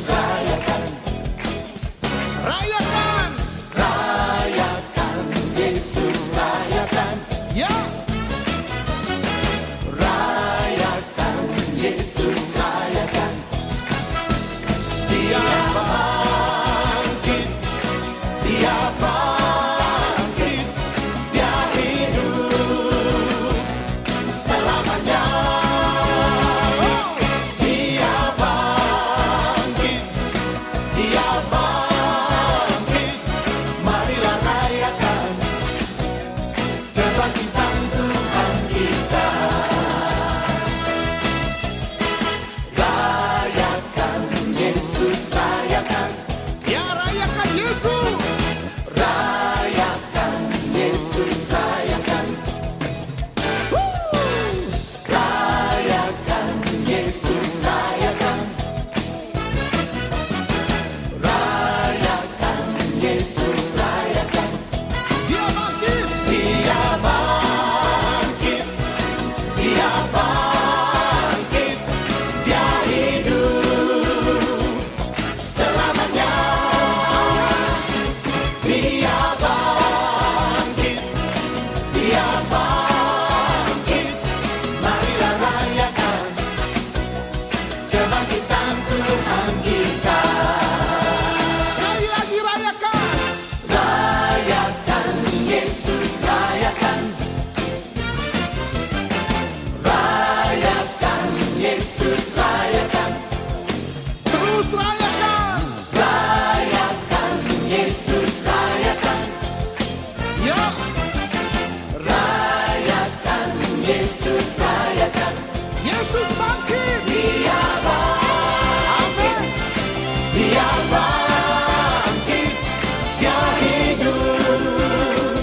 rayakan, Rayakan. rayakan, Yesus rayakan, Ya. rayakan, Yesus rayakan. Dia bangkit, dia bangkit, dia hidup selamanya. Dia bangkit, dia bangkit, marilah rayakan kebangkitan Tuhan kita. Rayakan, Yesus rayakan, Ya, rayakan Yesus. rayakan, Yesus rayakan, rayakan, Yesus rayakan, rayakan, Yesus rayakan. Dia bangkit. Dia bangkit, dia bangkit, dia hidup selamanya. Dia bangkit, dia bangkit, marilah rayakan kebangkitan Tuhan kita. Sekali lagi rayakan. Rayakan, Yesus rayakan, rayakan, Yesus rayakan, Terus rayakan. rayakan, Yesus rayakan, Ya. rayakan, Yesus rayakan. Yesus bangkit. Dia bangkit, dia bangkit, dia hidup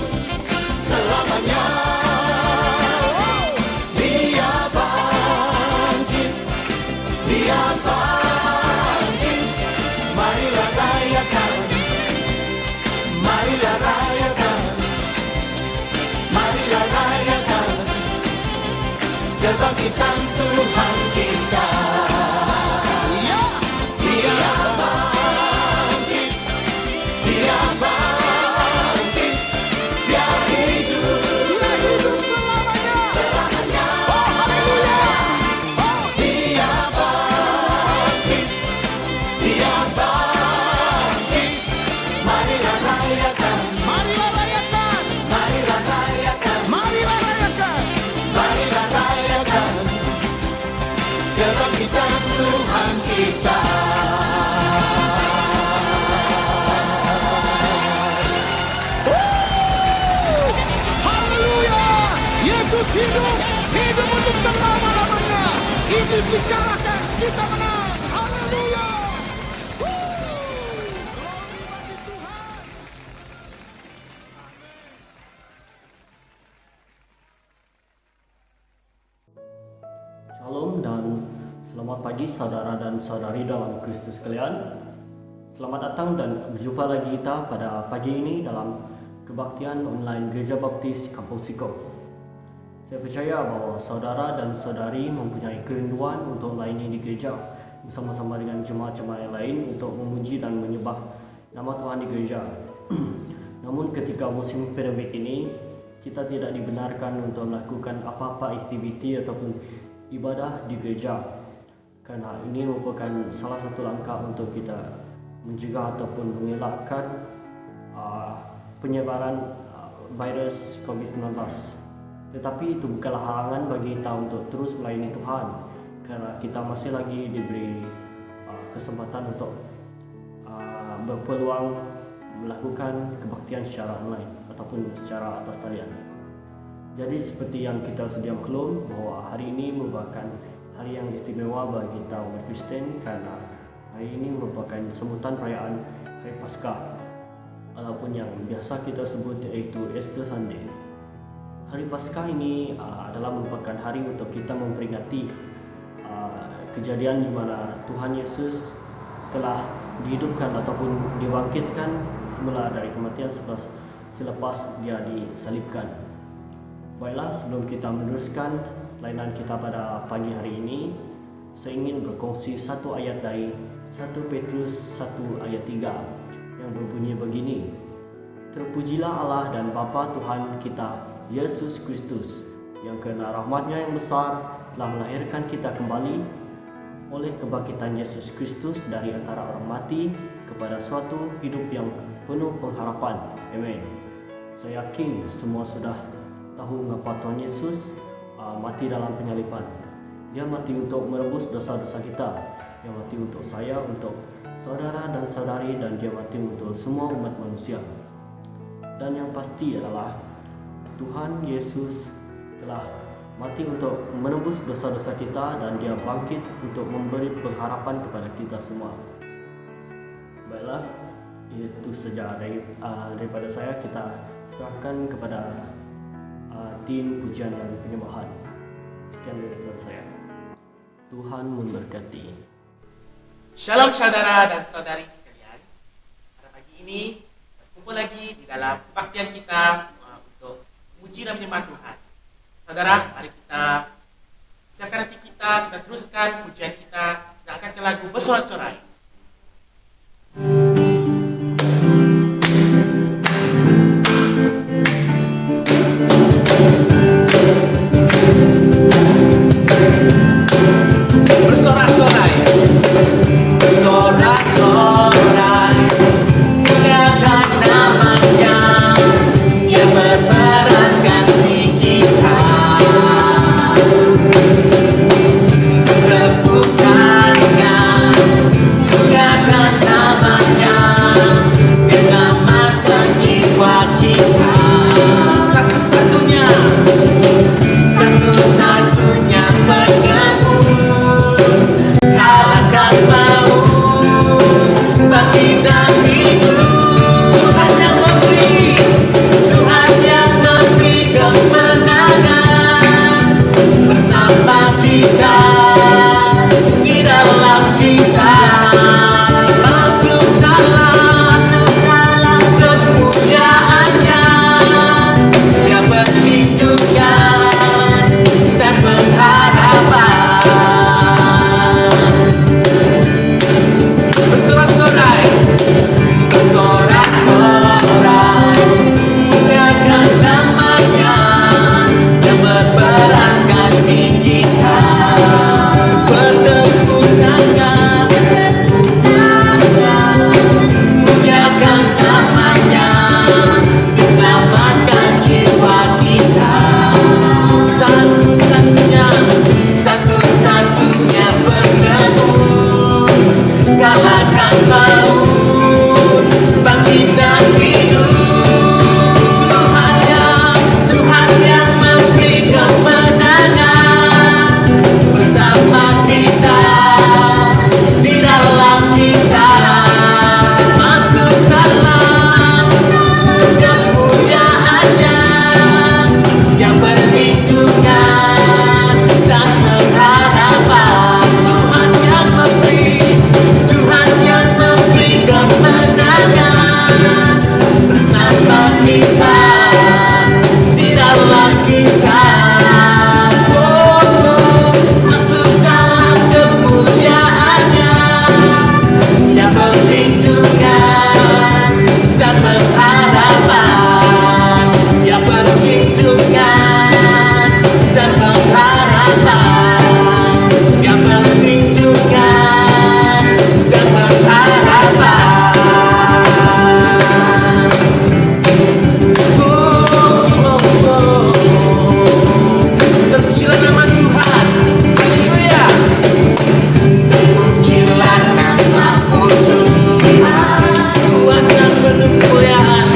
selamanya. Dia bangkit, dia bangkit, marilah rayakan, marilah rayakan, marilah rayakan kebangkitan Tuhan kita. Ya. Dia bangkit, dia bangkit, dia hidup Dia hidup selamanya. selamanya. Oh, haleluya. Oh, Dia bangkit, dia bangkit, marilah rayakan, marilah rayakan. marilah rayakan, Marilah rayakan. marilah rayakan kebangkitan Tuhan kita. Haleluya. Yesus hidup. Hidup untuk selama-lamanya. Iblis dikalahkan. Kita menang. Haleluya. Glory bagi Tuhan. Shalom dan selamat pagi saudara dan saudari dalam Kristus sekalian. Selamat datang dan berjumpa lagi kita pada pagi ini dalam kebaktian online Gereja Baptis Kampung Sikok. Saya percaya bahwa saudara dan saudari mempunyai kerinduan untuk melayani di gereja bersama-sama dengan jemaat-jemaat yang lain untuk memuji dan menyembah nama Tuhan di gereja. Namun ketika musim pandemik ini, kita tidak dibenarkan untuk melakukan apa-apa aktiviti ataupun ibadah di gereja, karena ini merupakan salah satu langkah untuk kita mencegah ataupun mengelakkan penyebaran virus COVID-19. Tetapi itu bukanlah halangan bagi kita untuk terus melayani Tuhan, karena kita masih lagi diberi kesempatan untuk berpeluang melakukan kebaktian secara online ataupun secara atas talian. Jadi seperti yang kita sedia maklum bahwa hari ini merupakan hari yang istimewa bagi kita umat Kristen, karena hari ini merupakan sebutan perayaan Hari Paskah ataupun yang biasa kita sebut yaitu Easter Sunday. Hari Paskah ini adalah merupakan hari untuk kita memperingati kejadian di mana Tuhan Yesus telah dihidupkan ataupun dibangkitkan semula dari kematian selepas dia disalibkan. Baiklah, sebelum kita meneruskan layanan kita pada pagi hari ini, saya ingin berkongsi satu ayat dari 1 Petrus 1 ayat 3 yang berbunyi begini. Terpujilah Allah dan Bapa Tuhan kita, Yesus Kristus, yang karena rahmat-Nya yang besar telah melahirkan kita kembali oleh kebangkitan Yesus Kristus dari antara orang mati kepada suatu hidup yang penuh pengharapan. Amin. Saya yakin semua sudah tahu mengapa Tuhan Yesus mati dalam penyaliban. Dia mati untuk menebus dosa-dosa kita. Dia mati untuk saya, untuk saudara dan saudari, dan dia mati untuk semua umat manusia. Dan yang pasti adalah Tuhan Yesus telah mati untuk menebus dosa-dosa kita, dan dia bangkit untuk memberi pengharapan kepada kita semua. Baiklah, itu saja daripada saya. Kita serahkan kepada tim pujian dan penyembahan. Sekian daripada saya. Tuhan memberkati. Shalom saudara dan saudari sekalian. Pada pagi ini berkumpul lagi di dalam kebaktian kita untuk memuji dan menyembah Tuhan. Saudara, mari kita siapkan hati kita teruskan pujian kita dan angkat lagu bersorak-sorai. Bersorak-sorai. Bersorak-sorai, muliakan namanya yang berperang ganti kita. Tepukannya, muliakan namanya, menyelamatkan jiwa kita. Satu-satunya penebus, kalahkan maut, bangkit dan hidup. Tuhan yang memberi kemenangan bersama kita, di dalam kita. Masuk dalam kemuliaannya yang berhidupkan dan pengharapan. Bersorak-sorai, bersorak-sorai, muliakan namanya yang berperang ganti kita. Bertepuk tangan, muliakan namanya, diselamatkan jiwa kita. Satu-satunya penebus, kalahkan maut, bangkit dan hidup. Tuhan yang memberi kemenangan bersama kita, di dalam kita. Masuk dalam kemuliaannya yang berhidupkan dan pengharapan. Tuhan yang memberi kemenangan bersama kita, di dalam kita. Masuk dalam kemuliaannya yang berlindungan dan pengharapan, yang berlindungan dan pengharapan, yang berlindungan dan pengharapan. Terpujilah nama Tuhan. Haleluya. Terpujilah nama Tuhan. Ku akan penuh kemuliaan.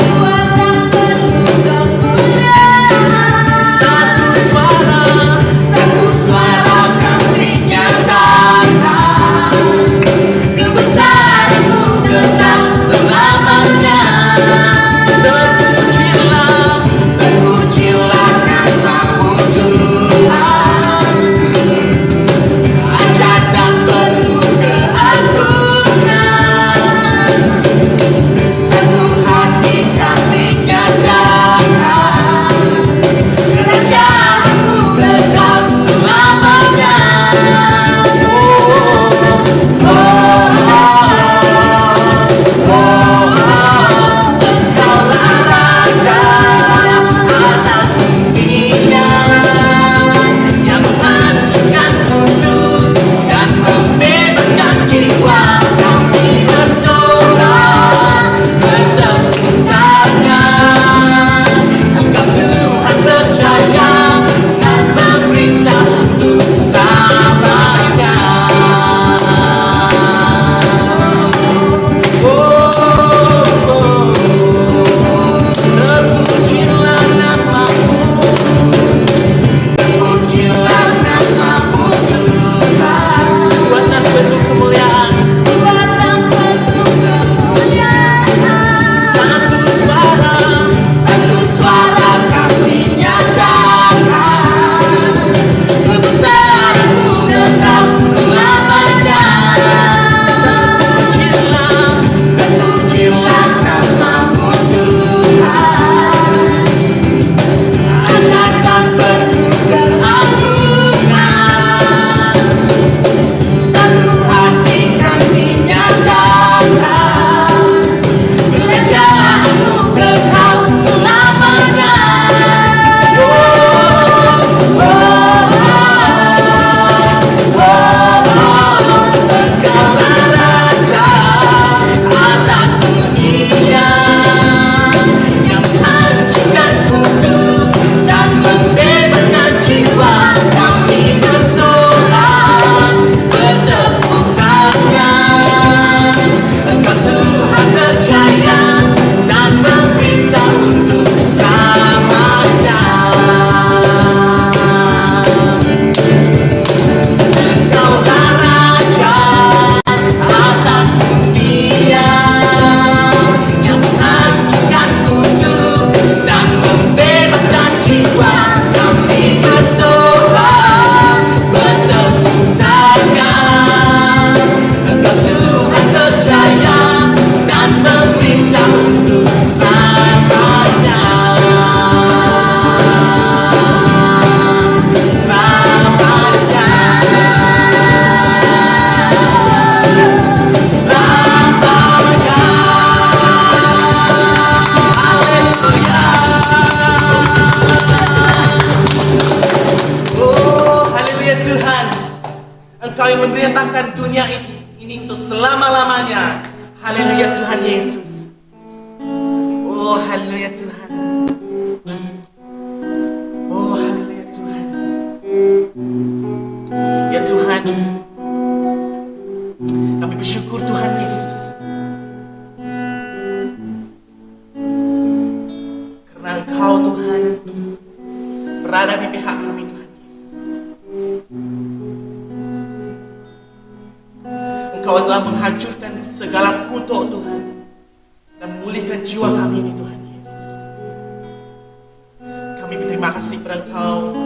Haleluya Tuhan Yesus. Oh haleluya Tuhan. Oh haleluya Tuhan. Ya Tuhan, kami bersyukur Tuhan Yesus, karena Engkau Tuhan berada di pihak kami Tuhan Yesus. Engkau telah menghancurkan segala kutuk Tuhan dan memulihkan jiwa kami ini Tuhan Yesus. Kami berterima kasih kepada Engkau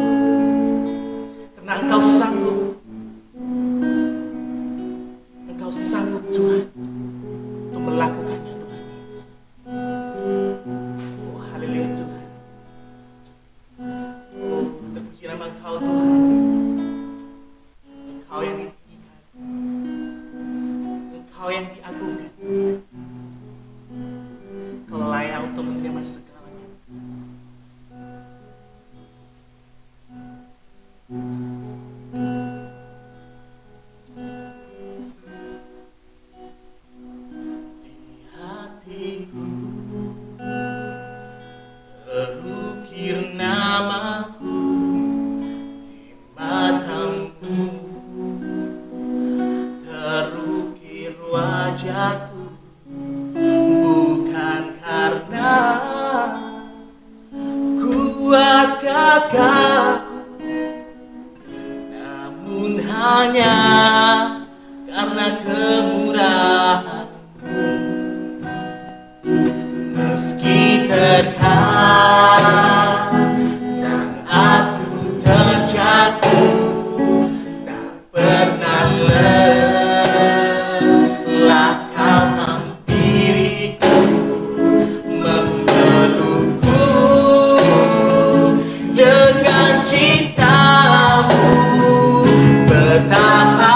karena Engkau sanggup. Engkau sanggup Tuhan untuk melakukannya Tuhan Yesus. Oh haleluya Tuhan. Oh terpuji nama Engkau Tuhan. Engkau yang ditinggikan, Engkau yang diagungkan Tuhan. Engkau layak untuk menerima segalanya. Hatiku terukir namaku di matamu, terukir wajahku bukan karena kuat gagahku, namun hanya karena kemurahan. Meski terkadang aku terjatuh, tak pernah lelah kau hampiriku, memelukku dengan cintamu. Betapa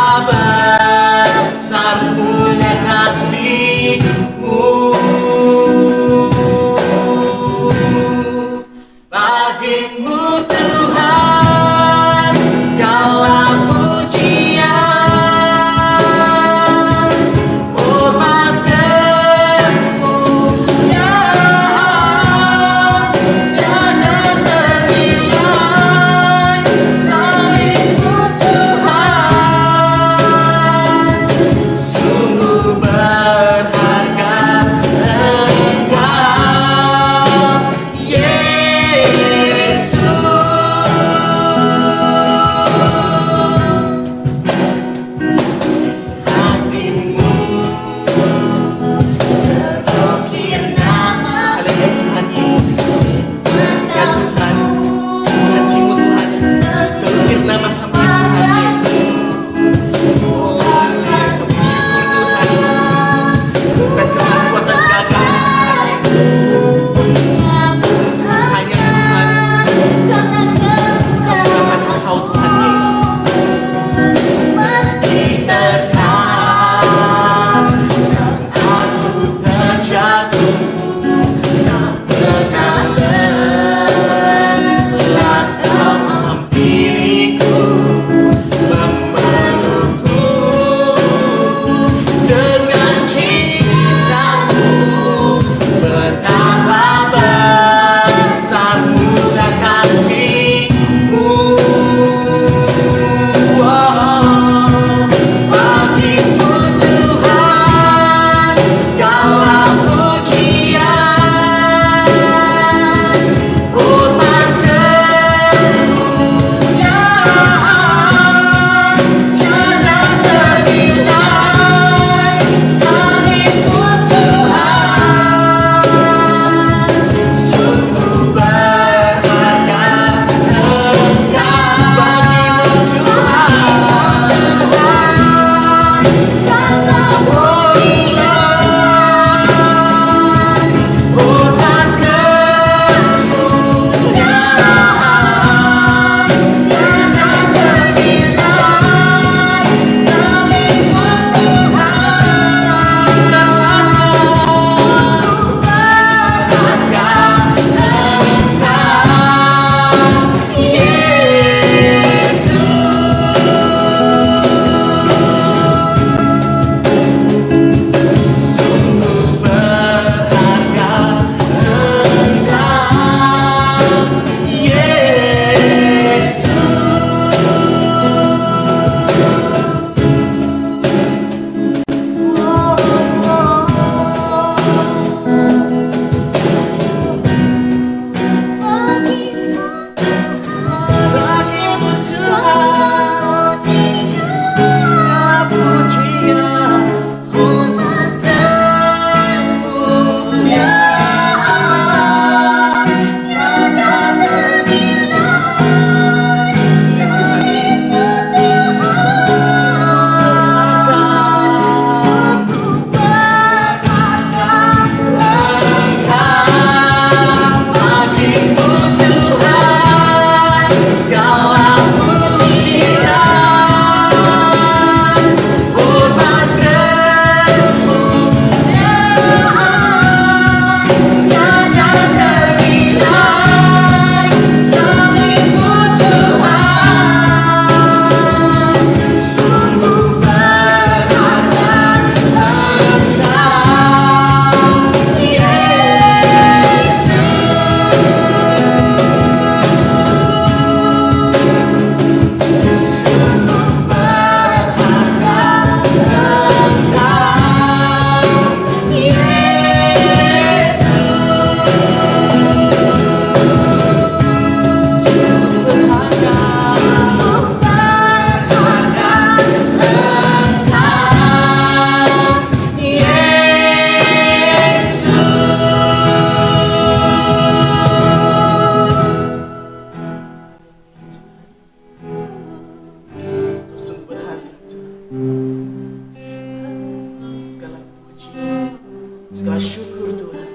Segala syukur Tuhan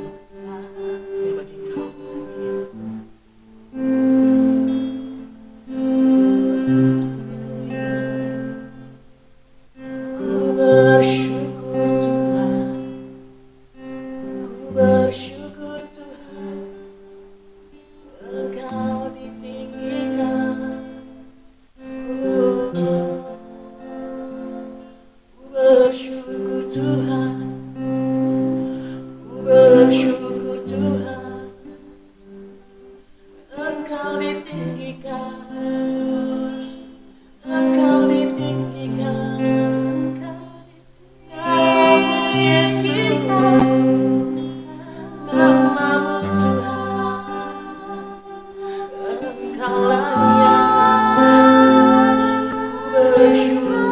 hanya bagi Engkau Tuhan Yesus. Ku bersyukur Tuhan, ku bersyukur Tuhan, Engkau ditinggikan. Ku bersyukur Tuhan, ku bersyukur Tuhan, Engkau ditinggikan, Engkau ditinggikan. Namamu Yesus, namamu Tuhan, Engkau layak, ku bersyukur.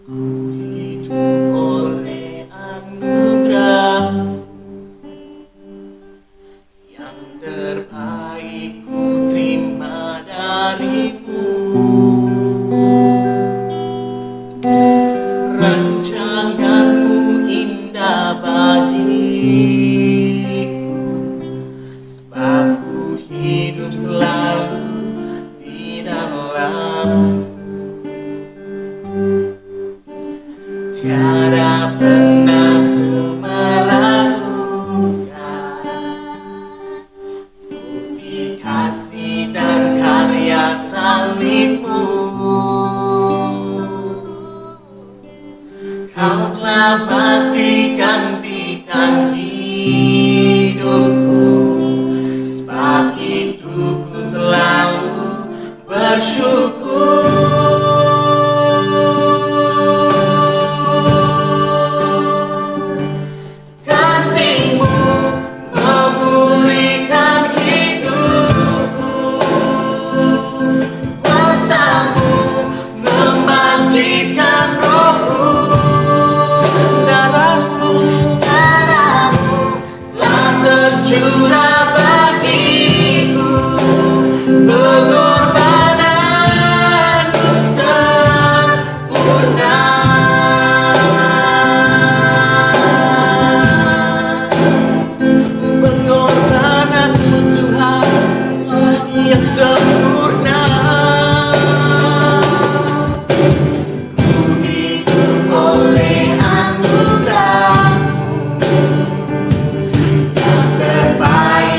Hidup oleh anugerah yang terbaik ku terima darimu. Rancanganmu indah bagiku, sebab ku hidup selalu di dalam. Tiada pernah semeragukan bukti kasih dan karya salibmu. Kau telah mati gantikan hidupku, sebab itu ku selalu bersyukur. Kasih-Mu memulihkan hidupku, kuasa-Mu membangkitkan rohku. Darah-Mu telah tercurah bagiku, pengorbanan-Mu sempurna. Pengorbanan-Mu Tuhan yang sempurna. Ku hidup oleh anugerah-Mu yang terbaik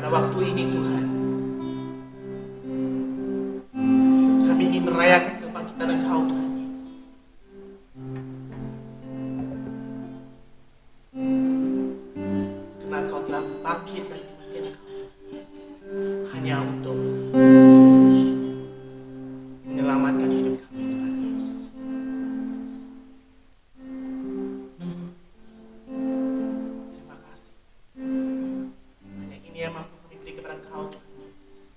pada waktu ini Tuhan, kami ingin merayakan kebangkitan Engkau Tuhan Yesus. Karena Engkau telah bangkit dari kematian Engkau Tuhan Yesus, hanya untuk menyelamatkan hidup kami Tuhan Yesus. Terima kasih. Hanya ini yang mampu kami beri kepada Engkau Tuhan Yesus.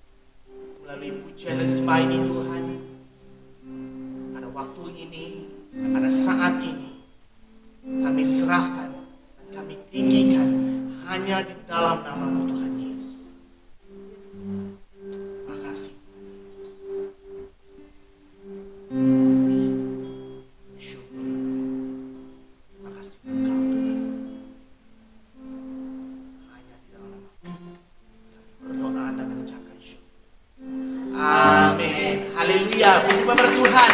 Melalui pujian dan sembah ini Tuhan, pada waktu ini dan pada saat ini kami serahkan dan kami tinggikan hanya di dalam nama-Mu Tuhan Yesus. Terima kasih. Syukur. Terima kasih Engkau Tuhan. Hanya di dalam nama-Mu berdoa dan mengucapkan syukur. Amin. Haleluya. Puji kepada Tuhan.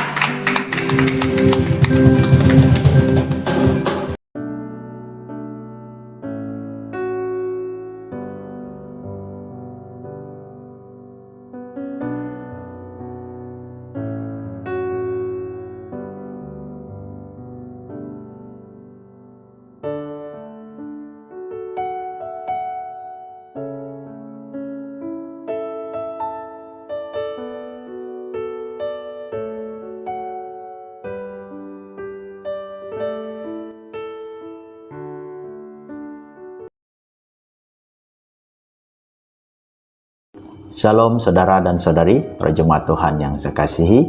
Shalom saudara dan saudari, para jemaat Tuhan yang saya kasihi.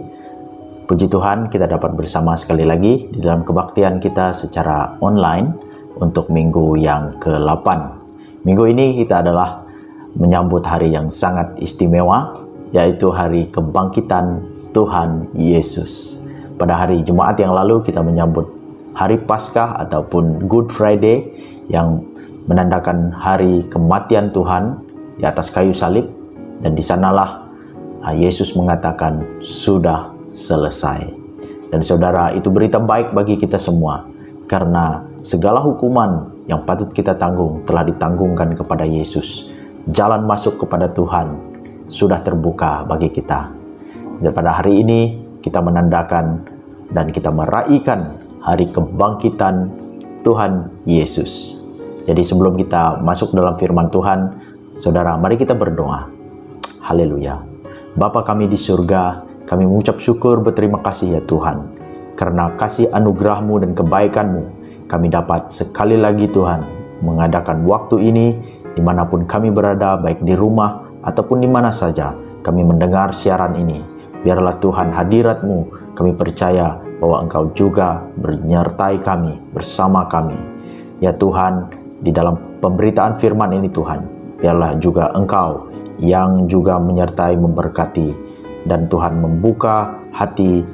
Puji Tuhan, kita dapat bersama sekali lagi di dalam kebaktian kita secara online untuk minggu yang ke-8. Minggu ini kita adalah menyambut hari yang sangat istimewa, yaitu hari kebangkitan Tuhan Yesus. Pada hari Jumat yang lalu kita menyambut hari Paskah ataupun Good Friday yang menandakan hari kematian Tuhan di atas kayu salib. Dan di sanalah Yesus mengatakan sudah selesai. Dan saudara, itu berita baik bagi kita semua, karena segala hukuman yang patut kita tanggung telah ditanggungkan kepada Yesus. Jalan masuk kepada Tuhan sudah terbuka bagi kita. Dan pada hari ini kita menandakan dan kita meraihkan hari kebangkitan Tuhan Yesus. Jadi sebelum kita masuk dalam firman Tuhan, saudara, mari kita berdoa. Haleluya. Bapa kami di surga, kami mengucap syukur berterima kasih ya Tuhan. Karena kasih anugerah-Mu dan kebaikan-Mu, kami dapat sekali lagi Tuhan mengadakan waktu ini dimanapun kami berada, baik di rumah ataupun di mana saja kami mendengar siaran ini. Biarlah Tuhan hadirat-Mu, kami percaya bahwa Engkau juga menyertai kami, bersama kami. Ya Tuhan, di dalam pemberitaan firman ini Tuhan, biarlah juga Engkau yang juga menyertai, memberkati, dan Tuhan membuka hati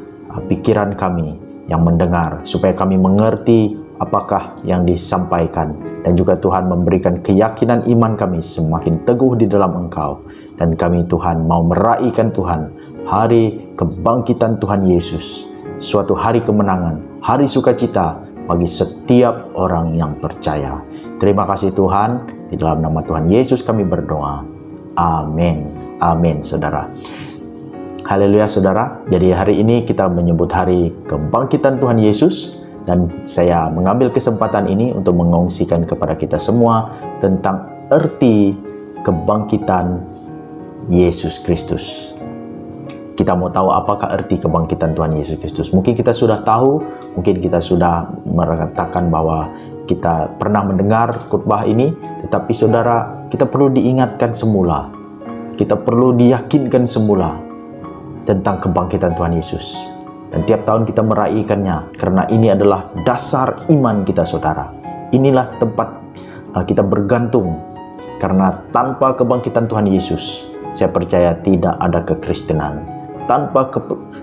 pikiran kami yang mendengar, supaya kami mengerti apakah yang disampaikan, dan juga Tuhan memberikan keyakinan iman kami semakin teguh di dalam Engkau, dan kami Tuhan mau meraihkan Tuhan hari kebangkitan Tuhan Yesus, suatu hari kemenangan, hari sukacita bagi setiap orang yang percaya. Terima kasih Tuhan, di dalam nama Tuhan Yesus kami berdoa. Amin. Amin, saudara. Haleluya, saudara. Jadi hari ini kita menyebut hari kebangkitan Tuhan Yesus, dan saya mengambil kesempatan ini untuk mengongsikan kepada kita semua tentang arti kebangkitan Yesus Kristus. Kita mau tahu apakah arti kebangkitan Tuhan Yesus Kristus. Mungkin kita sudah tahu, mungkin kita sudah mengatakan bahwa kita pernah mendengar khotbah ini, tetapi saudara, kita perlu diingatkan semula. Kita perlu diyakinkan semula tentang kebangkitan Tuhan Yesus. Dan tiap tahun kita meraihkannya, karena ini adalah dasar iman kita, saudara. Inilah tempat kita bergantung, karena tanpa kebangkitan Tuhan Yesus, saya percaya tidak ada kekristenan. Tanpa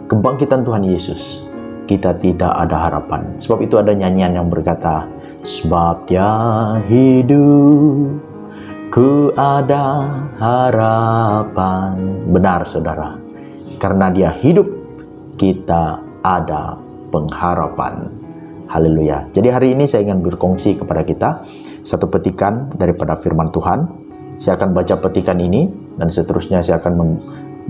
kebangkitan Tuhan Yesus, kita tidak ada harapan. Sebab itu ada nyanyian yang berkata, sebab Dia hidup, ku ada harapan. Benar saudara, karena Dia hidup, kita ada pengharapan. Haleluya. Jadi hari ini saya ingin berkongsi kepada kita satu petikan daripada firman Tuhan Saya akan baca petikan ini dan seterusnya saya akan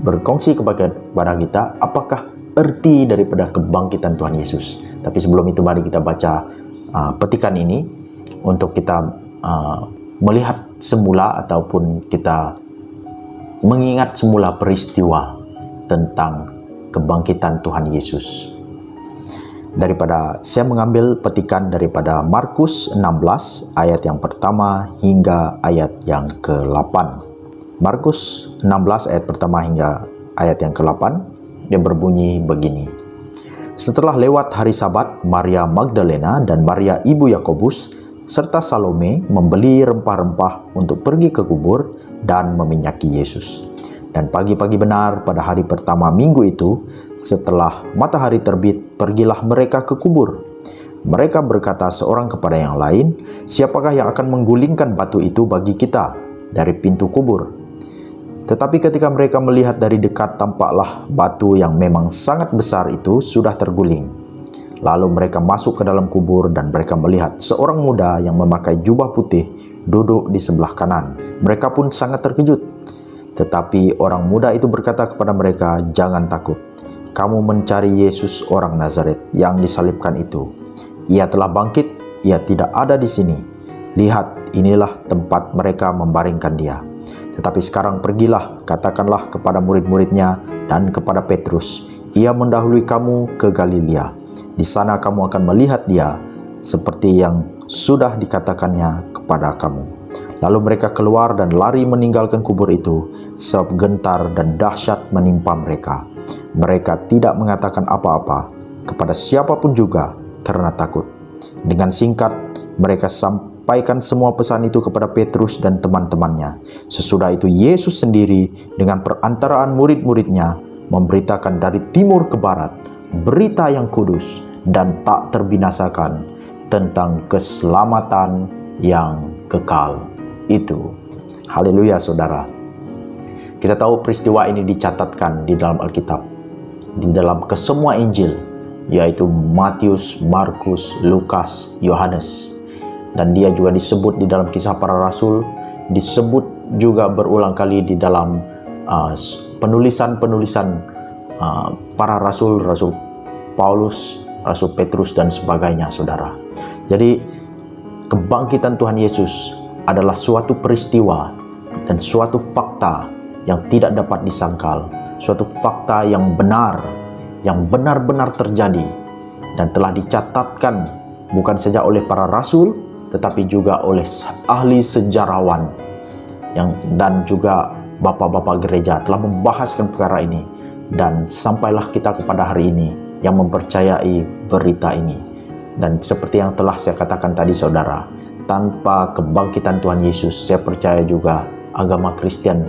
berkongsi kepada kita apakah arti daripada kebangkitan Tuhan Yesus. Tapi sebelum itu mari kita baca petikan ini untuk kita melihat semula ataupun kita mengingat semula peristiwa tentang kebangkitan Tuhan Yesus. Saya mengambil petikan daripada Markus 16 ayat yang pertama hingga ayat yang ke-8. Markus 16 ayat pertama hingga ayat yang ke-8, dia berbunyi begini. Setelah lewat hari Sabat, Maria Magdalena dan Maria ibu Yakobus serta Salome membeli rempah-rempah untuk pergi ke kubur dan meminyaki Yesus. Dan pagi-pagi benar pada hari pertama minggu itu, setelah matahari terbit, pergilah mereka ke kubur. Mereka berkata seorang kepada yang lain, "Siapakah yang akan menggulingkan batu itu bagi kita dari pintu kubur?" Tetapi ketika mereka melihat dari dekat, tampaklah batu yang memang sangat besar itu sudah terguling. Lalu mereka masuk ke dalam kubur dan mereka melihat seorang muda yang memakai jubah putih duduk di sebelah kanan. Mereka pun sangat terkejut. Tetapi orang muda itu berkata kepada mereka, "Jangan takut. Kamu mencari Yesus orang Nazaret yang disalibkan itu. Ia telah bangkit, ia tidak ada di sini. Lihat, inilah tempat mereka membaringkan dia. Tetapi sekarang pergilah, katakanlah kepada murid-muridnya dan kepada Petrus, ia mendahului kamu ke Galilea. Di sana kamu akan melihat dia, seperti yang sudah dikatakannya kepada kamu." Lalu mereka keluar dan lari meninggalkan kubur itu, sebab gentar dan dahsyat menimpa mereka. Mereka tidak mengatakan apa-apa kepada siapapun juga karena takut. Dengan singkat, mereka sampaikan semua pesan itu kepada Petrus dan teman-temannya. Sesudah itu Yesus sendiri dengan perantaraan murid-muridnya memberitakan dari timur ke barat berita yang kudus dan tak terbinasakan tentang keselamatan yang kekal itu. Haleluya saudara. Kita tahu peristiwa ini dicatatkan di dalam Alkitab, di dalam kesemua Injil, yaitu Matius, Markus, Lukas, Yohanes. Dan dia juga disebut di dalam Kisah Para Rasul, disebut juga berulang kali di dalam penulisan-penulisan para rasul, Rasul Paulus, Rasul Petrus dan sebagainya saudara. Jadi kebangkitan Tuhan Yesus adalah suatu peristiwa dan suatu fakta yang tidak dapat disangkal, suatu fakta yang benar-benar terjadi dan telah dicatatkan bukan saja oleh para rasul tetapi juga oleh ahli sejarawan dan juga bapak-bapak gereja telah membahaskan perkara ini, dan sampailah kita kepada hari ini yang mempercayai berita ini. Dan seperti yang telah saya katakan tadi saudara, tanpa kebangkitan Tuhan Yesus, saya percaya juga agama Kristen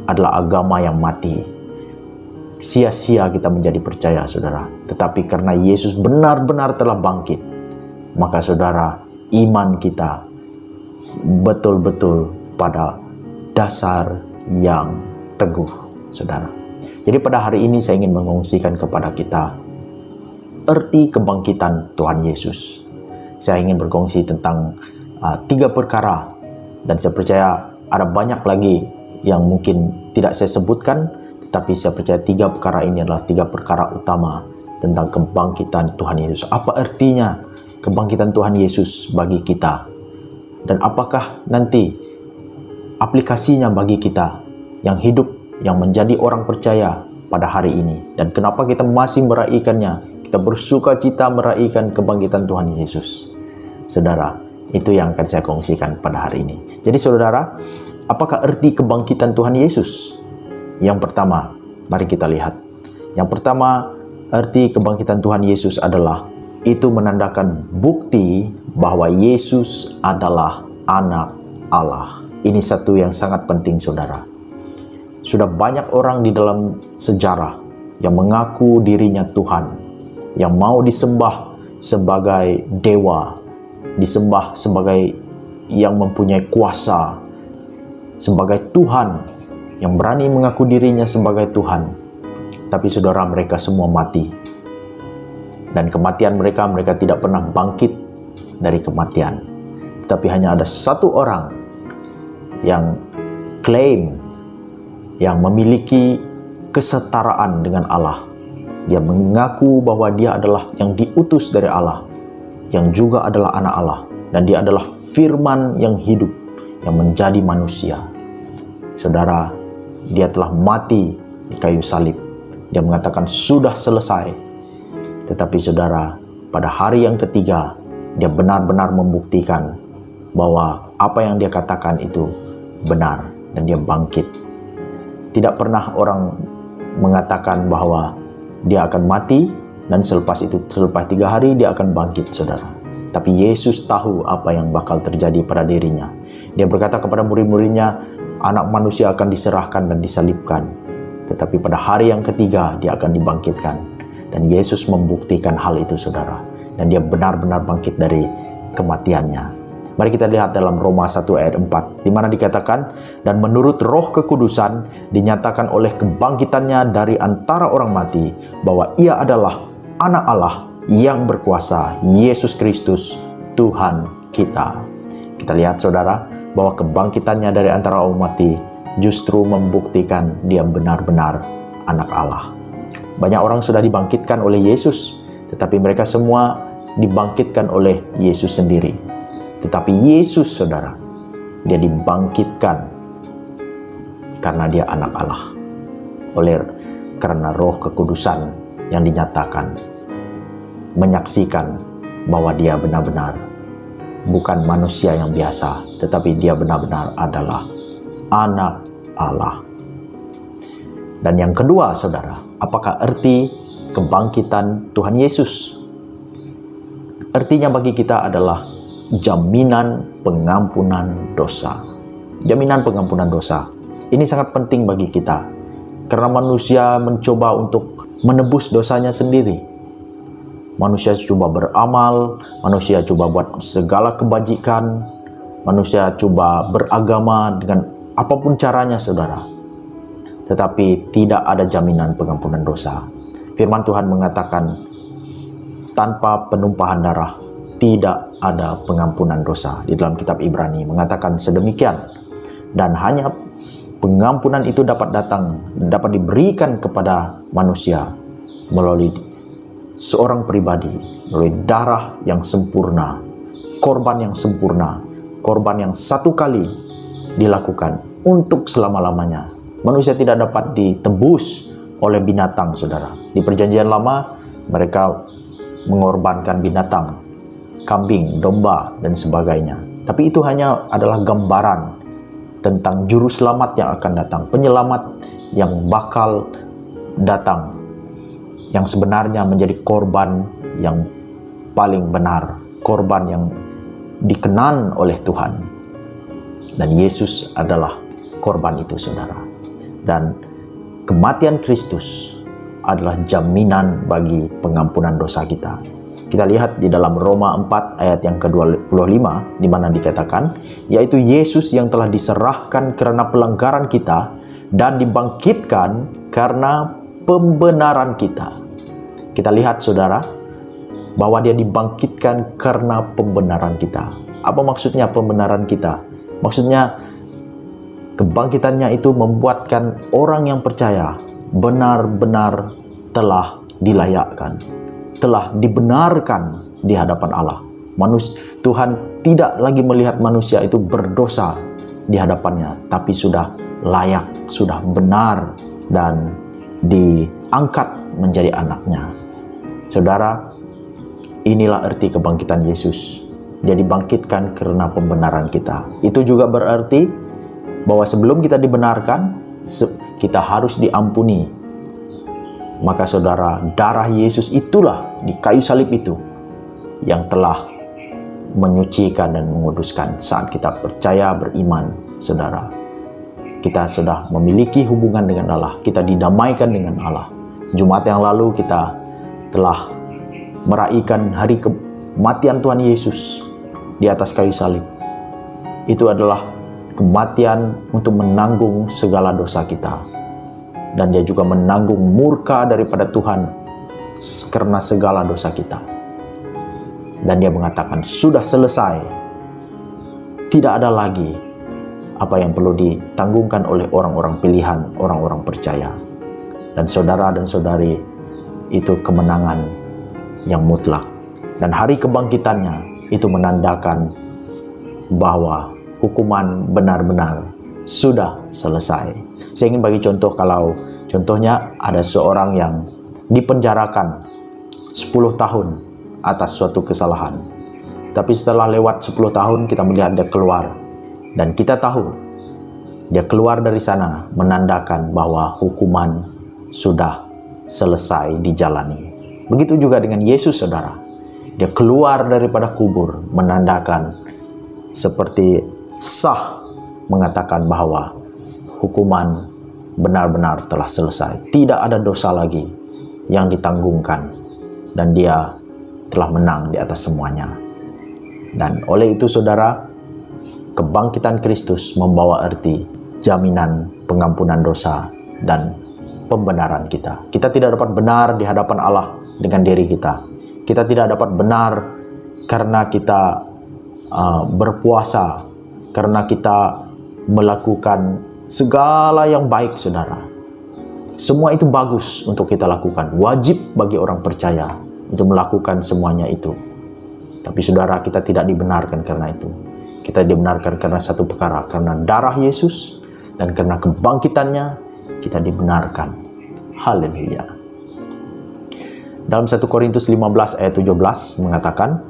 adalah agama yang mati. Sia-sia kita menjadi percaya saudara. Tetapi karena Yesus benar-benar telah bangkit, maka saudara, iman kita betul-betul pada dasar yang teguh saudara. Jadi pada hari ini saya ingin mengungsikan kepada kita arti kebangkitan Tuhan Yesus. Saya ingin berkongsi tentang 3 perkara, dan saya percaya ada banyak lagi yang mungkin tidak saya sebutkan, tetapi saya percaya 3 perkara ini adalah 3 perkara utama tentang kebangkitan Tuhan Yesus. Apa artinya kebangkitan Tuhan Yesus bagi kita, dan apakah nanti aplikasinya bagi kita yang hidup, yang menjadi orang percaya pada hari ini, dan kenapa kita masih meraihkannya. Kita bersuka cita meraihkan kebangkitan Tuhan Yesus. Saudara, itu yang akan saya kongsikan pada hari ini. Jadi saudara, apakah arti kebangkitan Tuhan Yesus? Yang pertama, mari kita lihat. Yang pertama, arti kebangkitan Tuhan Yesus adalah itu menandakan bukti bahwa Yesus adalah anak Allah. Ini satu yang sangat penting saudara. Sudah banyak orang di dalam sejarah yang mengaku dirinya Tuhan, yang mau disembah sebagai dewa, disembah sebagai yang mempunyai kuasa, sebagai Tuhan, yang berani mengaku dirinya sebagai Tuhan. Tapi saudara, mereka semua mati. Dan kematian mereka tidak pernah bangkit dari kematian. Tetapi hanya ada satu orang yang klaim, yang memiliki kesetaraan dengan Allah. Dia mengaku bahwa dia adalah yang diutus dari Allah, yang juga adalah anak Allah, dan dia adalah firman yang hidup, yang menjadi manusia. Saudara, dia telah mati di kayu salib. Dia mengatakan sudah selesai. Tetapi saudara, pada hari yang ketiga, dia benar-benar membuktikan bahwa apa yang dia katakan itu benar, dan dia bangkit. Tidak pernah orang mengatakan bahwa dia akan mati dan selepas 3 hari dia akan bangkit, saudara. Tapi Yesus tahu apa yang bakal terjadi pada dirinya. Dia berkata kepada murid-muridnya, anak manusia akan diserahkan dan disalibkan. Tetapi pada hari yang ketiga dia akan dibangkitkan. Dan Yesus membuktikan hal itu, saudara. Dan dia benar-benar bangkit dari kematiannya. Mari kita lihat dalam Roma 1 ayat 4, di mana dikatakan, dan menurut Roh Kekudusan dinyatakan oleh kebangkitannya dari antara orang mati, bahwa ia adalah anak Allah yang berkuasa, Yesus Kristus, Tuhan kita. Kita lihat, saudara, bahwa kebangkitannya dari antara orang mati justru membuktikan dia benar-benar anak Allah. Banyak orang sudah dibangkitkan oleh Yesus, tetapi mereka semua dibangkitkan oleh Yesus sendiri. Tetapi Yesus, saudara, dia dibangkitkan karena dia anak Allah, karena Roh Kekudusan yang dinyatakan menyaksikan bahwa dia benar-benar bukan manusia yang biasa, tetapi dia benar-benar adalah anak Allah. Dan yang kedua, saudara, apakah arti kebangkitan Tuhan Yesus? Artinya bagi kita adalah jaminan pengampunan dosa. Jaminan pengampunan dosa. Ini sangat penting bagi kita. Karena manusia mencoba untuk menebus dosanya sendiri. Manusia coba beramal, manusia coba buat segala kebajikan, manusia coba beragama dengan apapun caranya, saudara. Tetapi tidak ada jaminan pengampunan dosa. Firman Tuhan mengatakan, tanpa penumpahan darah tidak ada pengampunan dosa. Di dalam kitab Ibrani mengatakan sedemikian. Dan hanya pengampunan itu dapat diberikan kepada manusia melalui seorang pribadi, melalui darah yang sempurna, korban yang sempurna, korban yang satu kali dilakukan untuk selama-lamanya. Manusia tidak dapat ditebus oleh binatang, saudara. Di perjanjian lama mereka mengorbankan binatang, kambing, domba, dan sebagainya. Tapi itu hanya adalah gambaran tentang juru selamat yang akan datang, penyelamat yang bakal datang, yang sebenarnya menjadi korban yang paling benar, korban yang dikenan oleh Tuhan. Dan Yesus adalah korban itu, saudara. Dan kematian Kristus adalah jaminan bagi pengampunan dosa kita. Kita lihat di dalam Roma 4 ayat yang ke-25, di mana dikatakan, yaitu Yesus yang telah diserahkan karena pelanggaran kita dan dibangkitkan karena pembenaran kita. Kita lihat, saudara, bahwa dia dibangkitkan karena pembenaran kita. Apa maksudnya pembenaran kita? Maksudnya kebangkitannya itu membuatkan orang yang percaya benar-benar telah dilayakkan, telah dibenarkan di hadapan Allah. Tuhan tidak lagi melihat manusia itu berdosa di hadapannya, tapi sudah layak, sudah benar, dan diangkat menjadi anaknya. Saudara, inilah arti kebangkitan Yesus. Dia dibangkitkan karena pembenaran kita. Itu juga berarti bahwa sebelum kita dibenarkan, kita harus diampuni. Maka saudara, darah Yesus itulah di kayu salib itu yang telah menyucikan dan menguduskan. Saat kita percaya, beriman, saudara, kita sudah memiliki hubungan dengan Allah, kita didamaikan dengan Allah. Jumat yang lalu kita telah meraihkan hari kematian Tuhan Yesus di atas kayu salib. Itu adalah kematian untuk menanggung segala dosa kita. Dan dia juga menanggung murka daripada Tuhan karena segala dosa kita. Dan dia mengatakan, sudah selesai. Tidak ada lagi apa yang perlu ditanggungkan oleh orang-orang pilihan, orang-orang percaya. Dan saudara dan saudari, itu kemenangan yang mutlak. Dan hari kebangkitannya itu menandakan bahwa hukuman benar-benar sudah selesai. Saya ingin bagi contoh, kalau contohnya ada seorang yang dipenjarakan 10 tahun atas suatu kesalahan. Tapi setelah lewat 10 tahun kita melihat dia keluar. Dan kita tahu dia keluar dari sana menandakan bahwa hukuman sudah selesai dijalani. Begitu juga dengan Yesus, saudara. Dia keluar daripada kubur menandakan seperti sah, mengatakan bahwa hukuman benar-benar telah selesai. Tidak ada dosa lagi yang ditanggungkan. Dan dia telah menang di atas semuanya. Dan oleh itu, saudara, kebangkitan Kristus membawa arti jaminan pengampunan dosa dan pembenaran kita. Kita tidak dapat benar di hadapan Allah dengan diri kita. Kita tidak dapat benar karena kita berpuasa, karena kita melakukan segala yang baik, saudara. Semua itu bagus untuk kita lakukan. Wajib bagi orang percaya untuk melakukan semuanya itu. Tapi saudara, kita tidak dibenarkan karena itu. Kita dibenarkan karena satu perkara, karena darah Yesus dan karena kebangkitannya kita dibenarkan. Haleluya. Dalam 1 Korintus 15 ayat 17 mengatakan,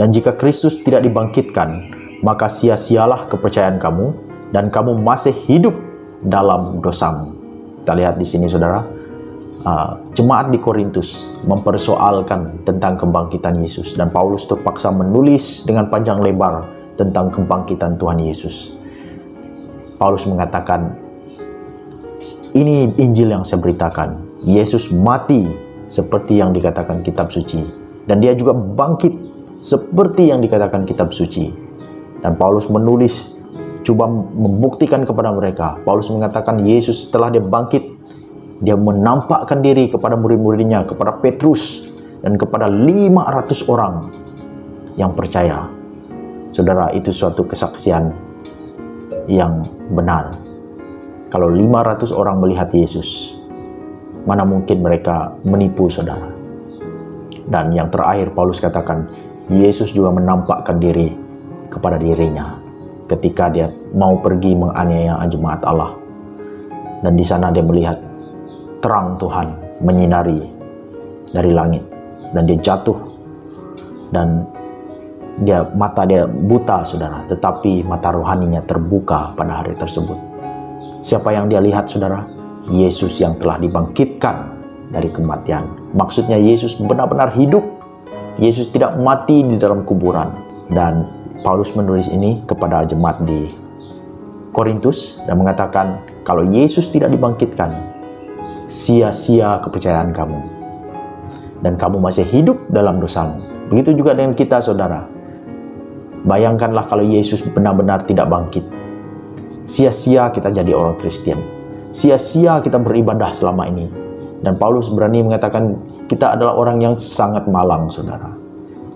dan jika Kristus tidak dibangkitkan, maka sia-sialah kepercayaan kamu dan kamu masih hidup dalam dosamu. Kita lihat di sini, saudara, jemaat di Korintus mempersoalkan tentang kebangkitan Yesus, dan Paulus terpaksa menulis dengan panjang lebar tentang kebangkitan Tuhan Yesus. Paulus mengatakan, ini Injil yang saya beritakan. Yesus mati seperti yang dikatakan kitab suci, dan dia juga bangkit seperti yang dikatakan kitab suci. Dan Paulus menulis, coba membuktikan kepada mereka. Paulus mengatakan Yesus setelah dia bangkit, dia menampakkan diri kepada murid-muridnya, kepada Petrus, dan kepada 500 orang yang percaya. Saudara, itu suatu kesaksian yang benar. Kalau 500 orang melihat Yesus, mana mungkin mereka menipu, saudara. Dan yang terakhir, Paulus katakan, Yesus juga menampakkan diri kepada dirinya ketika dia mau pergi menganiaya jemaat Allah. Dan di sana dia melihat terang Tuhan menyinari dari langit, dan dia jatuh, dan mata dia buta, saudara, tetapi mata rohaninya terbuka pada hari tersebut. Siapa yang dia lihat, saudara? Yesus yang telah dibangkitkan dari kematian. Maksudnya Yesus benar-benar hidup. Yesus tidak mati di dalam kuburan. Dan Paulus menulis ini kepada jemaat di Korintus dan mengatakan, kalau Yesus tidak dibangkitkan, sia-sia kepercayaan kamu, dan kamu masih hidup dalam dosamu. Begitu juga dengan kita, saudara. Bayangkanlah kalau Yesus benar-benar tidak bangkit. Sia-sia kita jadi orang Kristen. Sia-sia kita beribadah selama ini. Dan Paulus berani mengatakan kita adalah orang yang sangat malang, saudara.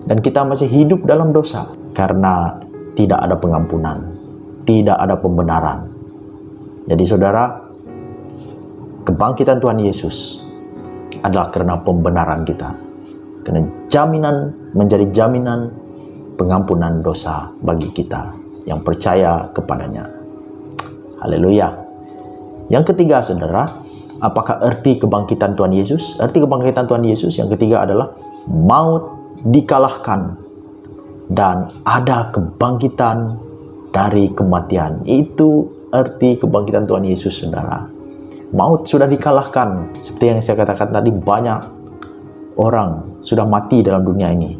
Dan kita masih hidup dalam dosa karena tidak ada pengampunan, tidak ada pembenaran. Jadi saudara, kebangkitan Tuhan Yesus adalah karena pembenaran kita. Karena jaminan, menjadi jaminan pengampunan dosa bagi kita yang percaya kepadanya. Haleluya. Yang ketiga, saudara, apakah arti kebangkitan Tuhan Yesus? Arti kebangkitan Tuhan Yesus yang ketiga adalah maut dikalahkan dan ada kebangkitan dari kematian. Itu arti kebangkitan Tuhan Yesus, saudara. Maut sudah dikalahkan. Seperti yang saya katakan tadi, banyak orang sudah mati dalam dunia ini.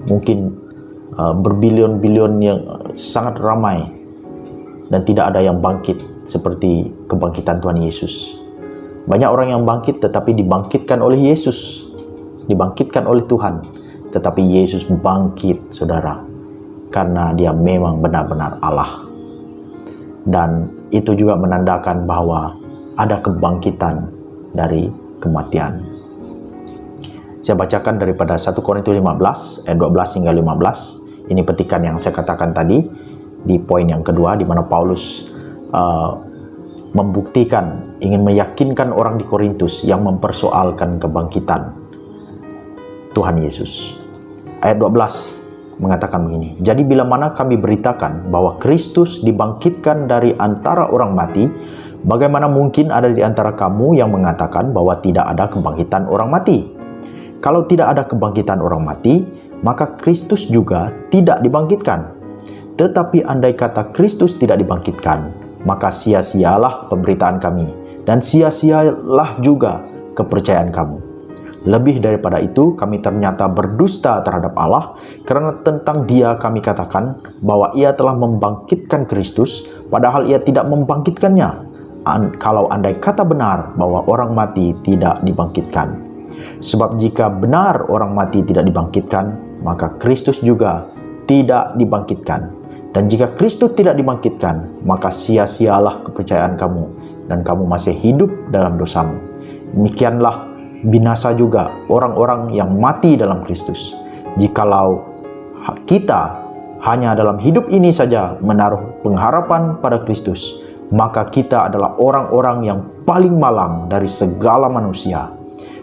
Mungkin berbilion-bilion yang sangat ramai, dan tidak ada yang bangkit seperti kebangkitan Tuhan Yesus. Banyak orang yang bangkit tetapi dibangkitkan oleh Yesus, dibangkitkan oleh Tuhan. Tetapi Yesus bangkit, saudara, karena dia memang benar-benar Allah. Dan itu juga menandakan bahwa ada kebangkitan dari kematian. Saya bacakan daripada 1 Korintus 15 ayat 12 hingga 15. Ini petikan yang saya katakan tadi. di poin yang kedua, di mana Paulus membuktikan, ingin meyakinkan orang di Korintus yang mempersoalkan kebangkitan Tuhan Yesus. Ayat 12 mengatakan begini, jadi bila mana kami beritakan bahwa Kristus dibangkitkan dari antara orang mati, bagaimana mungkin ada di antara kamu yang mengatakan bahwa tidak ada kebangkitan orang mati? Kalau tidak ada kebangkitan orang mati, maka Kristus juga tidak dibangkitkan. Tetapi andai kata Kristus tidak dibangkitkan, maka sia-sialah pemberitaan kami, dan sia-sialah juga kepercayaan kamu. Lebih daripada itu, kami ternyata berdusta terhadap Allah, karena tentang Dia kami katakan bahwa Ia telah membangkitkan Kristus, padahal Ia tidak membangkitkannya. Kalau andai kata benar bahwa orang mati tidak dibangkitkan. Sebab jika benar orang mati tidak dibangkitkan, maka Kristus juga tidak dibangkitkan. Dan jika Kristus tidak dibangkitkan, maka sia-sialah kepercayaan kamu, dan kamu masih hidup dalam dosamu. Demikianlah binasa juga orang-orang yang mati dalam Kristus. Jikalau kita hanya dalam hidup ini saja menaruh pengharapan pada Kristus, maka kita adalah orang-orang yang paling malang dari segala manusia.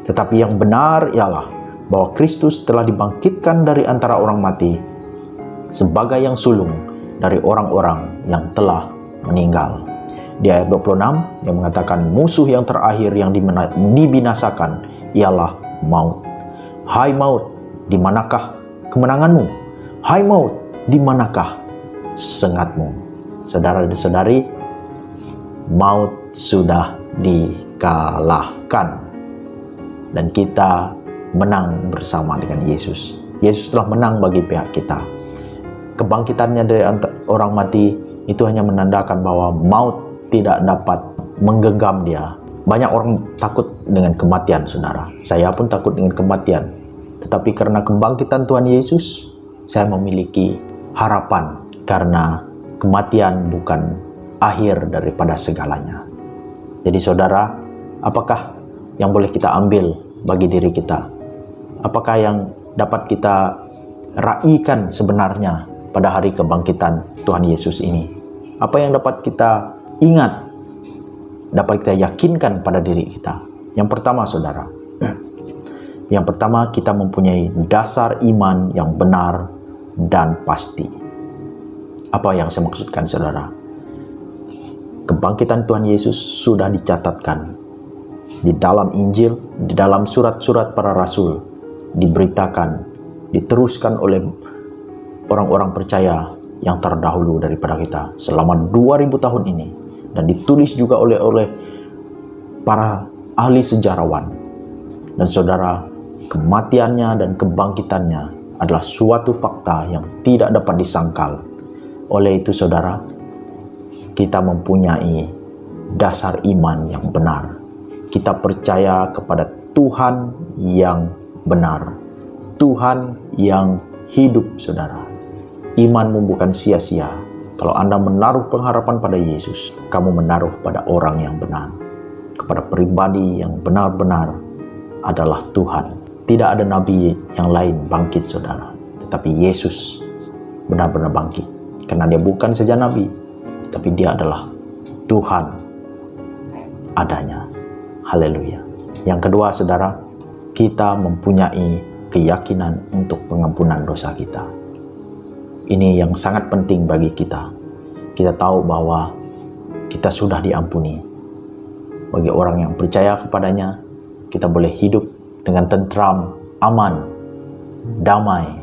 Tetapi yang benar ialah bahwa Kristus telah dibangkitkan dari antara orang mati sebagai yang sulung dari orang-orang yang telah meninggal. Di ayat 26 yang mengatakan musuh yang terakhir yang dibinasakan ialah maut. Hai maut, di manakah kemenanganmu? Hai maut, di manakah sengatmu? Saudara dan saudari, maut sudah dikalahkan. Dan kita menang bersama dengan Yesus. Yesus telah menang bagi pihak kita. Kebangkitannya dari orang mati itu hanya menandakan bahwa maut tidak dapat menggenggam dia. Banyak orang takut dengan kematian, saudara. Saya pun takut dengan kematian. Tetapi karena kebangkitan Tuhan Yesus, saya memiliki harapan. Karena kematian bukan akhir daripada segalanya. Jadi saudara, apakah yang boleh kita ambil bagi diri kita? Apakah yang dapat kita raikan sebenarnya pada hari kebangkitan Tuhan Yesus ini? Apa yang dapat kita ingat, dapat kita yakinkan pada diri kita? Yang pertama, saudara, yang pertama, kita mempunyai dasar iman yang benar dan pasti. Apa yang saya maksudkan, saudara? Kebangkitan Tuhan Yesus sudah dicatatkan di dalam Injil, di dalam surat-surat para rasul, diberitakan, diteruskan oleh orang-orang percaya yang terdahulu daripada kita selama 2000 tahun ini, dan ditulis juga oleh para ahli sejarawan. Dan saudara, kematiannya dan kebangkitannya adalah suatu fakta yang tidak dapat disangkal. Oleh itu saudara, kita mempunyai dasar iman yang benar. Kita percaya kepada Tuhan yang benar, Tuhan yang hidup, saudara. Imanmu bukan sia-sia. Kalau Anda menaruh pengharapan pada Yesus, kamu menaruh pada orang yang benar, kepada pribadi yang benar-benar adalah Tuhan. Tidak ada nabi yang lain bangkit, saudara, tetapi Yesus benar-benar bangkit. Karena Dia bukan saja nabi, tapi Dia adalah Tuhan adanya. Haleluya. Yang kedua, saudara, kita mempunyai keyakinan untuk pengampunan dosa kita. Ini yang sangat penting bagi kita. Kita tahu bahwa kita sudah diampuni. Bagi orang yang percaya kepadanya, kita boleh hidup dengan tentram, aman, damai.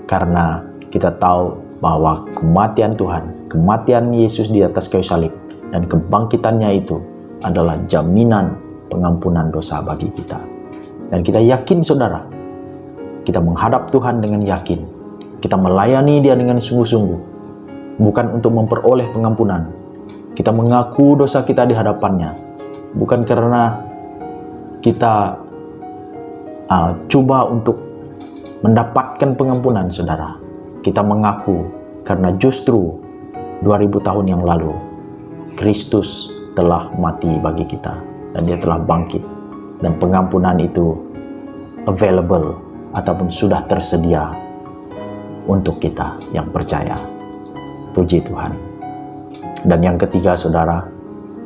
Karena kita tahu bahwa kematian Tuhan, kematian Yesus di atas kayu salib, dan kebangkitannya itu adalah jaminan pengampunan dosa bagi kita. Dan kita yakin, saudara, kita menghadap Tuhan dengan yakin. Kita melayani Dia dengan sungguh-sungguh, bukan untuk memperoleh pengampunan. Kita mengaku dosa kita di hadapannya, bukan karena kita coba untuk mendapatkan pengampunan, saudara. Kita mengaku karena justru 2000 tahun yang lalu Kristus telah mati bagi kita, dan Dia telah bangkit, dan pengampunan itu available ataupun sudah tersedia untuk kita yang percaya. Puji Tuhan. Dan yang ketiga, saudara,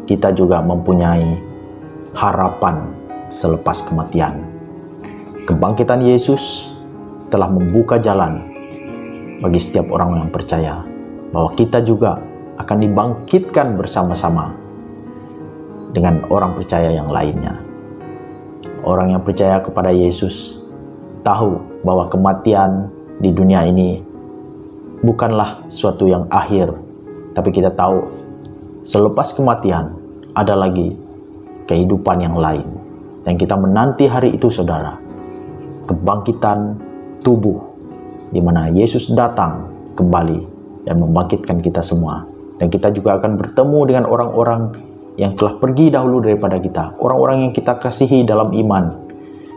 kita juga mempunyai harapan selepas kematian. Kebangkitan Yesus telah membuka jalan bagi setiap orang yang percaya bahwa kita juga akan dibangkitkan bersama-sama dengan orang percaya yang lainnya. Orang yang percaya kepada Yesus tahu bahwa kematian di dunia ini bukanlah suatu yang akhir, tapi kita tahu selepas kematian ada lagi kehidupan yang lain. Dan kita menanti hari itu, saudara, kebangkitan tubuh, di mana Yesus datang kembali dan membangkitkan kita semua. Dan kita juga akan bertemu dengan orang-orang yang telah pergi dahulu daripada kita, orang-orang yang kita kasihi dalam iman.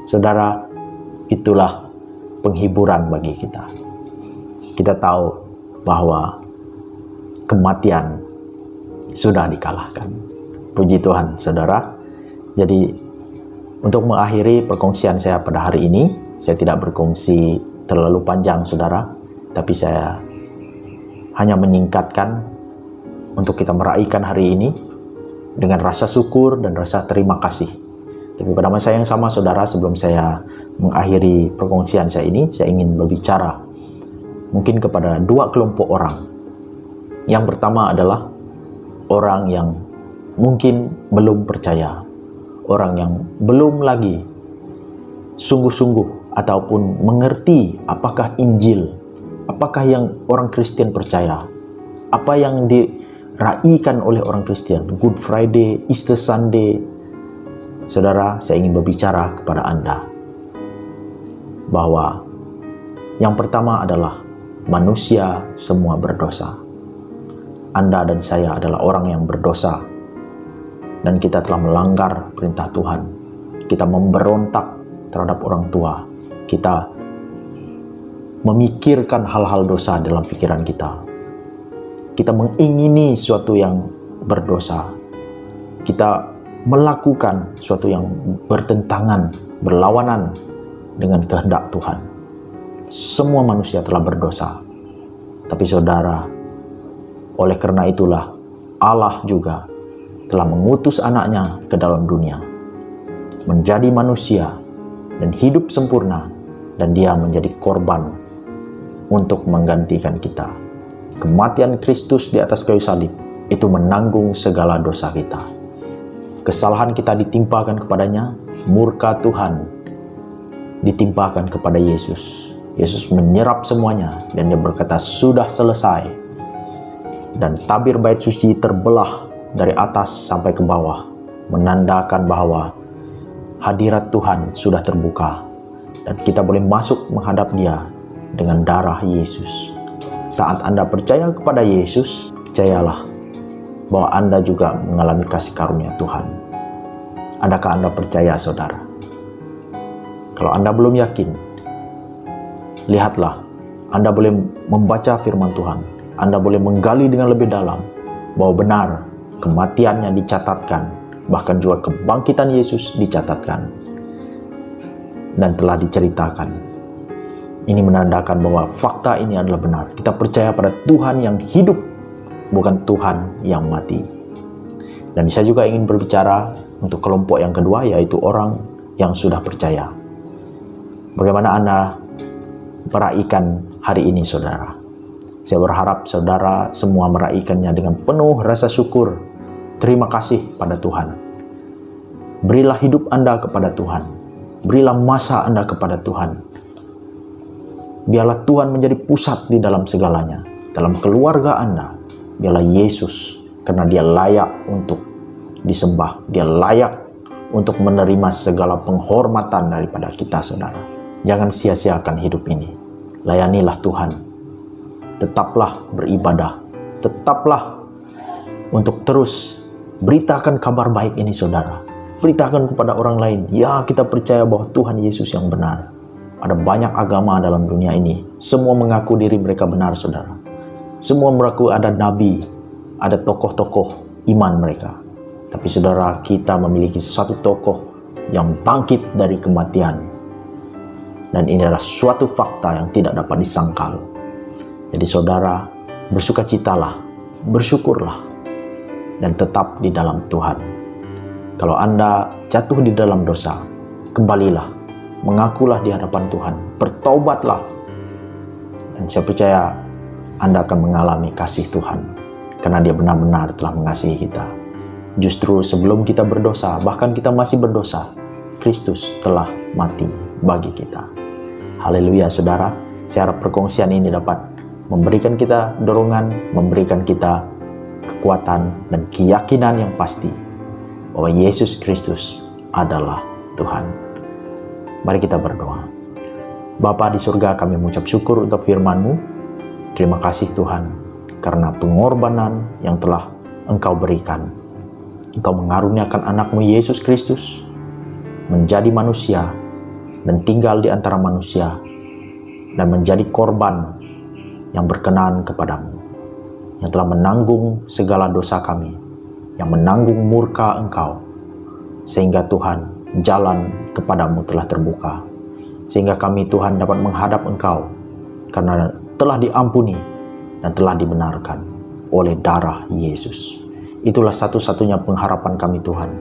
Saudara, itulah penghiburan bagi kita. Kita tahu bahwa kematian sudah dikalahkan. Puji Tuhan, saudara. Jadi, untuk mengakhiri perkongsian saya pada hari ini, saya tidak berkongsi terlalu panjang, saudara, tapi saya hanya menyingkatkan untuk kita meraihkan hari ini dengan rasa syukur dan rasa terima kasih. Tapi pada masa yang sama, saudara, sebelum saya mengakhiri perkongsian saya ini, saya ingin berbicara mungkin kepada dua kelompok orang. Yang pertama adalah orang yang mungkin belum percaya, orang yang belum lagi sungguh-sungguh ataupun mengerti apakah Injil, apakah yang orang Kristen percaya, apa yang diraihkan oleh orang Kristen, Good Friday, Easter Sunday. Saudara, saya ingin berbicara kepada Anda bahwa yang pertama adalah manusia semua berdosa. Anda dan saya adalah orang yang berdosa, dan kita telah melanggar perintah Tuhan. Kita memberontak terhadap orang tua. Kita memikirkan hal-hal dosa dalam pikiran kita. Kita mengingini suatu yang berdosa. Kita melakukan suatu yang bertentangan, berlawanan dengan kehendak Tuhan. Semua manusia telah berdosa. Tapi saudara, oleh karena itulah Allah juga telah mengutus anaknya ke dalam dunia, menjadi manusia dan hidup sempurna, dan dia menjadi korban untuk menggantikan kita. Kematian Kristus di atas kayu salib itu menanggung segala dosa kita. Kesalahan kita ditimpakan kepadanya, murka Tuhan ditimpakan kepada Yesus. Yesus menyerap semuanya dan dia berkata, sudah selesai. Dan tabir bait suci terbelah dari atas sampai ke bawah, menandakan bahwa hadirat Tuhan sudah terbuka dan kita boleh masuk menghadap Dia dengan darah Yesus. Saat Anda percaya kepada Yesus, percayalah bahwa Anda juga mengalami kasih karunia Tuhan. Adakah Anda percaya, saudara? Kalau Anda belum yakin, lihatlah, Anda boleh membaca firman Tuhan. Anda boleh menggali dengan lebih dalam bahwa benar kematiannya dicatatkan, bahkan juga kebangkitan Yesus dicatatkan dan telah diceritakan. Ini menandakan bahwa fakta ini adalah benar. Kita percaya pada Tuhan yang hidup, bukan Tuhan yang mati. Dan saya juga ingin berbicara untuk kelompok yang kedua, yaitu orang yang sudah percaya. Bagaimana Anda meraihkan hari ini, saudara? Saya berharap saudara semua meraihkannya dengan penuh rasa syukur, terima kasih pada Tuhan. Berilah hidup Anda kepada Tuhan. Berilah masa Anda kepada Tuhan. Biarlah Tuhan menjadi pusat di dalam segalanya. Dalam keluarga Anda, biarlah Yesus, karena Dia layak untuk disembah. Dia layak untuk menerima segala penghormatan daripada kita, saudara. Jangan sia-siakan hidup ini. Layanilah Tuhan. Tetaplah beribadah. Tetaplah untuk terus beritakan kabar baik ini, saudara. Beritakan kepada orang lain. Ya, kita percaya bahwa Tuhan Yesus yang benar. Ada banyak agama dalam dunia ini. Semua mengaku diri mereka benar, saudara. Semua mengaku ada nabi, ada tokoh-tokoh iman mereka. Tapi saudara, kita memiliki satu tokoh yang bangkit dari kematian. Dan ini adalah suatu fakta yang tidak dapat disangkal. Jadi saudara, bersukacitalah, bersyukurlah, dan tetap di dalam Tuhan. Kalau Anda jatuh di dalam dosa, kembalilah, mengakulah di hadapan Tuhan, bertobatlah, dan saya percaya Anda akan mengalami kasih Tuhan, karena Dia benar-benar telah mengasihi kita. Justru sebelum kita berdosa, bahkan kita masih berdosa, Kristus telah mati bagi kita. Haleluya saudara, saya harap perkongsian ini dapat memberikan kita dorongan, memberikan kita kekuatan dan keyakinan yang pasti bahwa Yesus Kristus adalah Tuhan. Mari kita berdoa. Bapa di surga, kami mengucap syukur untuk firman-Mu. Terima kasih Tuhan, karena pengorbanan yang telah Engkau berikan. Engkau mengaruniakan anak-Mu Yesus Kristus menjadi manusia dan tinggal di antara manusia dan menjadi korban yang berkenan kepadamu, yang telah menanggung segala dosa kami, yang menanggung murka Engkau, sehingga Tuhan jalan kepadamu telah terbuka, sehingga kami Tuhan dapat menghadap Engkau karena telah diampuni dan telah dibenarkan oleh darah Yesus. Itulah satu-satunya pengharapan kami Tuhan,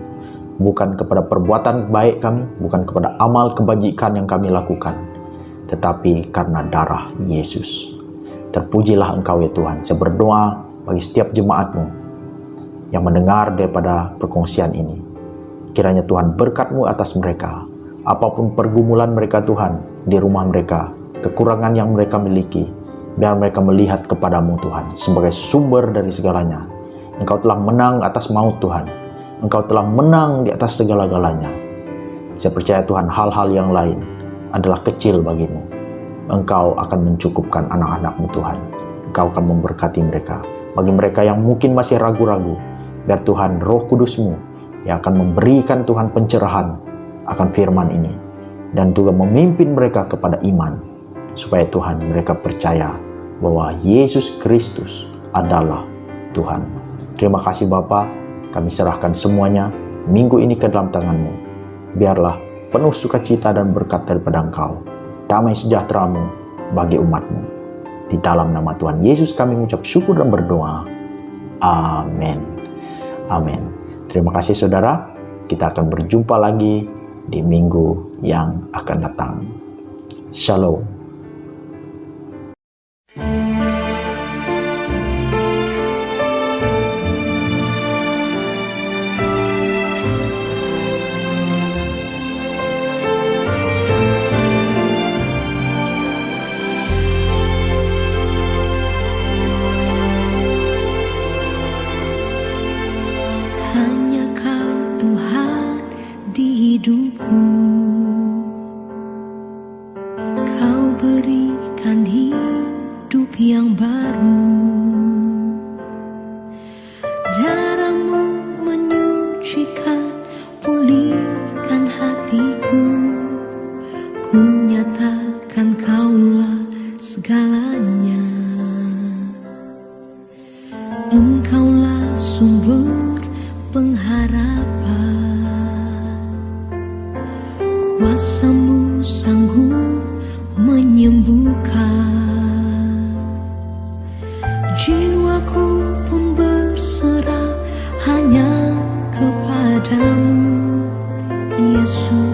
bukan kepada perbuatan baik kami, bukan kepada amal kebajikan yang kami lakukan, tetapi karena darah Yesus. Terpujilah Engkau ya Tuhan. Saya berdoa bagi setiap jemaat-Mu yang mendengar daripada perkongsian ini. Kiranya Tuhan berkat-Mu atas mereka. Apapun pergumulan mereka Tuhan, di rumah mereka, kekurangan yang mereka miliki, biar mereka melihat kepadamu Tuhan sebagai sumber dari segalanya. Engkau telah menang atas maut Tuhan. Engkau telah menang di atas segala-galanya. Saya percaya Tuhan, hal-hal yang lain adalah kecil bagimu. Engkau akan mencukupkan anak-anak-Mu Tuhan. Engkau akan memberkati mereka. Bagi mereka yang mungkin masih ragu-ragu, biar Tuhan Roh Kudus-Mu yang akan memberikan Tuhan pencerahan akan firman ini, dan juga memimpin mereka kepada iman, supaya Tuhan mereka percaya bahwa Yesus Kristus adalah Tuhan. Terima kasih Bapa, kami serahkan semuanya minggu ini ke dalam tangan-Mu. Biarlah penuh sukacita dan berkat daripada Engkau, damai sejahtera-Mu bagi umat-Mu. Di dalam nama Tuhan Yesus kami mengucap syukur dan berdoa. Amin. Amin. Terima kasih saudara. Kita akan berjumpa lagi di minggu yang akan datang. Shalom. Hanya Kau Tuhan di hidupku. Kau berikan hidup yang baru. Darah-Mu menyucikan, pulihkan hatiku. Ku nyatakan Kaulah segalanya. Engkaulah sumber pengharapan. Kuasa-Mu sanggup menyembuhkan. Jiwaku pun berserah hanya kepadamu, Yesus.